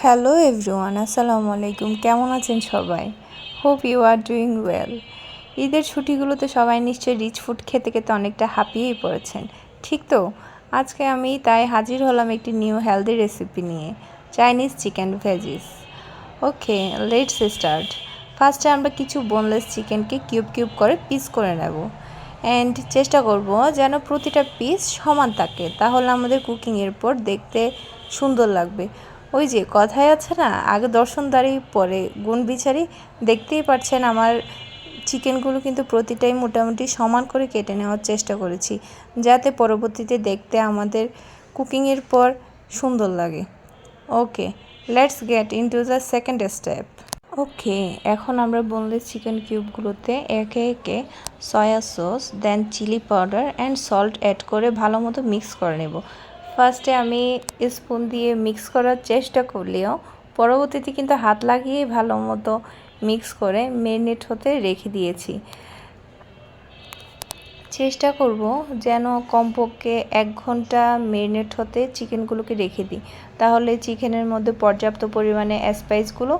Hello everyone, আসসালামু আলাইকুম। কেমন আছেন সবাই? Hope you are doing well. ঈদের ছুটিগুলোতে সবাই নিশ্চয়ই রিচ ফুড খেতে খেতে অনেকটা হাঁপিয়েই পড়েছেন, ঠিক তো? আজকে আমি তাই হাজির হলাম একটি নিউ হেলদি রেসিপি নিয়ে, Chinese chicken veggies. Okay, let's start. ফার্স্টে আমরা কিছু বোনলেস চিকেনকে কিউব কিউব করে পিস করে নেব অ্যান্ড চেষ্টা করব যেন প্রতিটা পিস সমান থাকে, তাহলে আমাদের কুকিংয়ের পর দেখতে সুন্দর লাগবে। ওই যে কথাই আছে না, আগে দর্শনদারি পরে গুণ বিচারি। দেখতেই পাচ্ছেন আমার চিকেনগুলো কিন্তু প্রতিটাই মোটামুটি সমান করে কেটে নেওয়ার চেষ্টা করেছি, যাতে পরবর্তীতে দেখতে আমাদের কুকিংয়ের পর সুন্দর লাগে। Okay, let's get into the second step. Okay, এখন আমরা বোনলেস চিকেন কিউবগুলোতে একে একে soya sauce, then chili powder and salt add করে ভালো মতো মিক্স করে নেব। ফার্স্টে আমি স্পুন দিয়ে মিক্স করার চেষ্টা করলেও পরবর্তীতে কিন্তু হাত লাগিয়েই ভালো মতো মিক্স করে ম্যারিনেট হতে রেখে দিয়েছি। চেষ্টা করব যেন কমপক্ষে 1 ঘন্টা ম্যারিনেট হতে চিকেনগুলোকে রেখে দিই, তাহলে চিকেনের মধ্যে পর্যাপ্ত পরিমাণে স্পাইসগুলো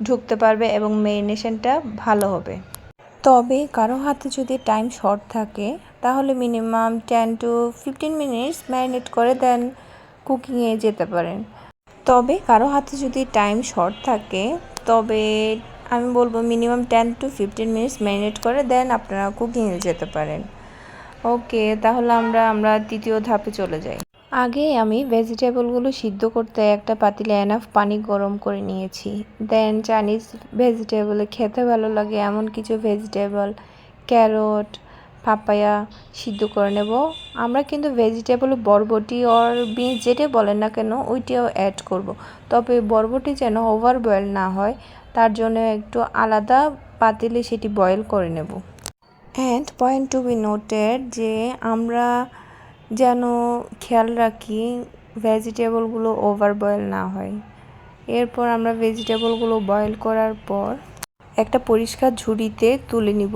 ঢুকতে পারবে এবং ম্যারিনেশনটা ভালো হবে। তবে কারো হাতে যদি টাইম শর্ট থাকে তাহলে মিনিমাম 10 to 15 মিনিটস ম্যারিনেট করে দেন কুকিংয়ে যেতে পারেন। তবে কারো হাতে যদি টাইম শর্ট থাকে তবে আমি বলবো মিনিমাম 10 to 15 মিনিটস ম্যারিনেট করে দেন আপনারা কুকিংয়ে যেতে পারেন। ওকে, তাহলে আমরা তৃতীয় ধাপে চলে যাই। আগে আমি ভেজিটেবলগুলো সিদ্ধ করতে একটা পাতিলে এনাফ পানি গরম করে নিয়েছি। দেন চাইনিজ ভেজিটেবলে খেতে ভালো লাগে এমন কিছু ভেজিটেবল, ক্যারট, পাপায়া সিদ্ধ করে নেব। আমরা কিন্তু ভেজিটেবলে বরবটি অর বিনস যেটাই বলেন না কেন ওইটাও অ্যাড করব। তবে বরবটি যেন ওভার বয়েল না হয়, তার জন্য একটু আলাদা পাতিলে সেটি বয়েল করে নেব। And point to be noted যে আমরা যেন খেয়াল রাখি ভেজিটেবলগুলো ওভার বয়েল না হয়। এরপর আমরা ভেজিটেবলগুলো বয়েল করার পর একটা পরিষ্কার ঝুড়িতে তুলে নিব।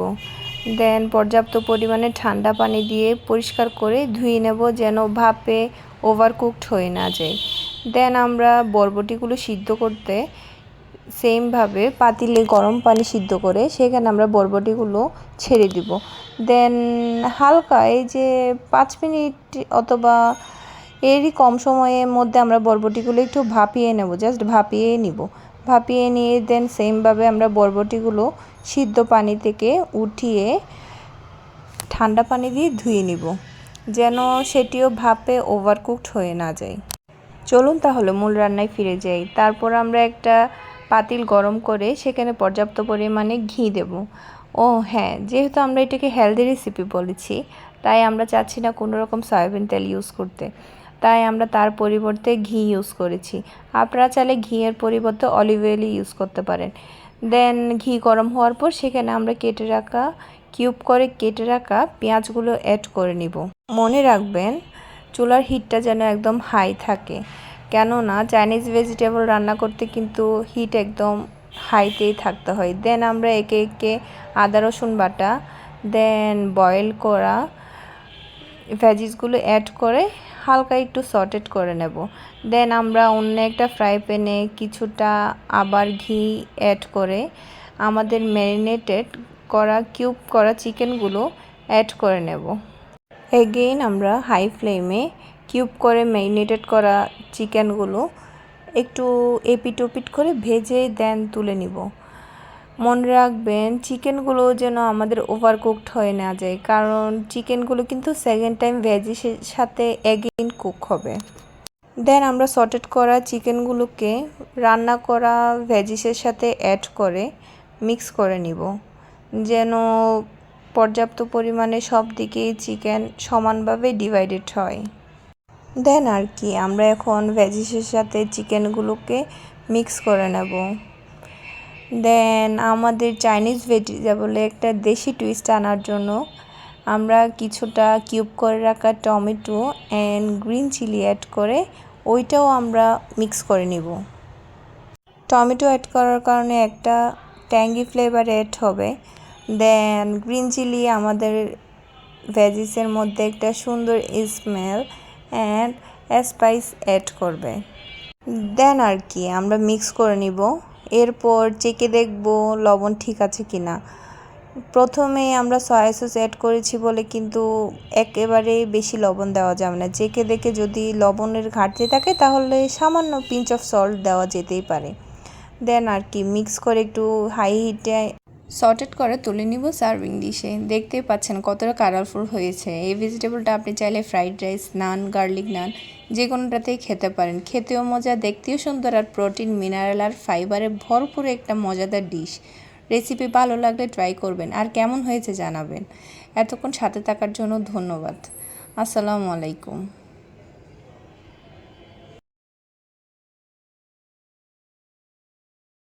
দেন পর্যাপ্ত পরিমাণে ঠান্ডা পানি দিয়ে পরিষ্কার করে ধুয়ে নেব যেন ভাপে ওভারকুকড হয়ে না যায়। দেন আমরা বরবটিগুলো সিদ্ধ করতে সেমভাবে পাতিলে গরম পানি সিদ্ধ করে সেখানে আমরা বরবটিগুলো ছেড়ে দিব। দেন হালকা এই যে 5 মিনিট অথবা এরই কম সময়ের মধ্যে আমরা বরবটিগুলো একটু ভাপিয়ে নেব, জাস্ট ভাপিয়ে নিব। ভাপিয়ে নিয়ে দেন সেমভাবে আমরা বরবটিগুলো সিদ্ধ পানি থেকে উঠিয়ে ঠান্ডা পানি দিয়ে ধুয়ে নিব যেন সেটিও ভাপে ওভারকুকড হয়ে না যায়। চলুন তাহলে মূল রান্নায় ফিরে যাই। তারপর আমরা একটা পাতিল গরম করে সেখানে পর্যাপ্ত পরিমাণে ঘি দেব। ও হ্যাঁ, যেহেতু আমরা এটাকে হেলদি রেসিপি বলেছি তাই আমরা চাচ্ছি না কোনো রকম সয়াবিন তেল ইউজ করতে, তাই আমরা তার পরিবর্তে ঘি ইউজ করেছি। আপনারা চাইলে ঘিয়ের পরিবর্তে অলিভ অয়েলই ইউজ করতে পারেন। দেন ঘি গরম হওয়ার পর সেখানে আমরা কিউব করে কেটে রাখা পেঁয়াজগুলো অ্যাড করে নিব। মনে রাখবেন চুলার হিটটা যেন একদম হাই থাকে, কেননা চাইনিজ ভেজিটেবল রান্না করতে কিন্তু হিট একদম হাইতেই থাকতে হয়। দেন আমরা একে একে আদা রসুন বাটা, দেন বয়েল করা ভেজিসগুলো অ্যাড করে হালকা একটু সটেড করে নেব। দেন আমরা অন্য একটা ফ্রাই প্যানে কিছুটা আবার ঘি অ্যাড করে আমাদের ম্যারিনেটেড করা কিউব করা চিকেনগুলো অ্যাড করে নেব। এগেইন আমরা হাই ফ্লেমে কিউব করে ম্যারিনেটেড করা চিকেনগুলো একটু এপিট ওপিট করে ভেজে দেন তুলে নিব। মনে রাখবেন চিকেনগুলো যেন আমাদের ওভারকুকড হয়ে না যায়, কারণ চিকেনগুলো কিন্তু সেকেন্ড টাইম ভেজিসের সাথে এগেইন কুক হবে। দেন আমরা সটেড করা চিকেনগুলোকে রান্না করা ভেজিসের সাথে অ্যাড করে মিক্স করে নিব যেন পর্যাপ্ত পরিমাণে সব দিকেই চিকেন সমানভাবে ডিভাইডেড হয়। দেন আর কি আমরা এখন ভেজিসের সাথে চিকেনগুলোকে মিক্স করে নেব। দেন আমাদের চাইনিজ ভেজিটেবলে একটা দেশি টুইস্ট আনার জন্য আমরা কিছুটা কিউব করে রাখা tomato and green chilli add করে ওইটাও আমরা মিক্স করে নিব। টমেটো অ্যাড করার কারণে একটা ট্যাঙ্গি ফ্লেভার অ্যাড হবে। দেন গ্রিন চিলি আমাদের ভেজিসের মধ্যে একটা সুন্দর স্মেল অ্যান্ড স্পাইস অ্যাড করবে। দেন আর কি আমরা মিক্স করে নিব। এরপর চেখে দেখব লবণ ঠিক আছে কিনা। প্রথমে আমরা সয়া সস অ্যাড করেছি বলে কিন্তু একেবারে বেশি লবণ দেওয়া যাবে না। চেখে দেখে যদি লবণের ঘাটতি থাকে তাহলে সামান্য পিঞ্চ অফ সল্ট দেওয়া যেতেই পারে। দেন আর কি মিক্স করে একটু হাই হিটে সটেড করে তুলে নিব সার্ভিং ডিশে। দেখতেই পাচ্ছেন কতটা কালারফুল হয়েছে। এই ভেজিটেবলটা আপনি চাইলে ফ্রাইড রাইস, নান, গার্লিক নান যে কোনোটাতেই খেতে পারেন। খেতেও মজা, দেখতেও সুন্দর, আর প্রোটিন, মিনারেল আর ফাইবারে ভরপুর একটা মজাদার ডিশ। রেসিপি ভালো লাগলে ট্রাই করবেন আর কেমন হয়েছে জানাবেন। এতক্ষণ সাথে থাকার জন্য ধন্যবাদ। আসসালামু আলাইকুম।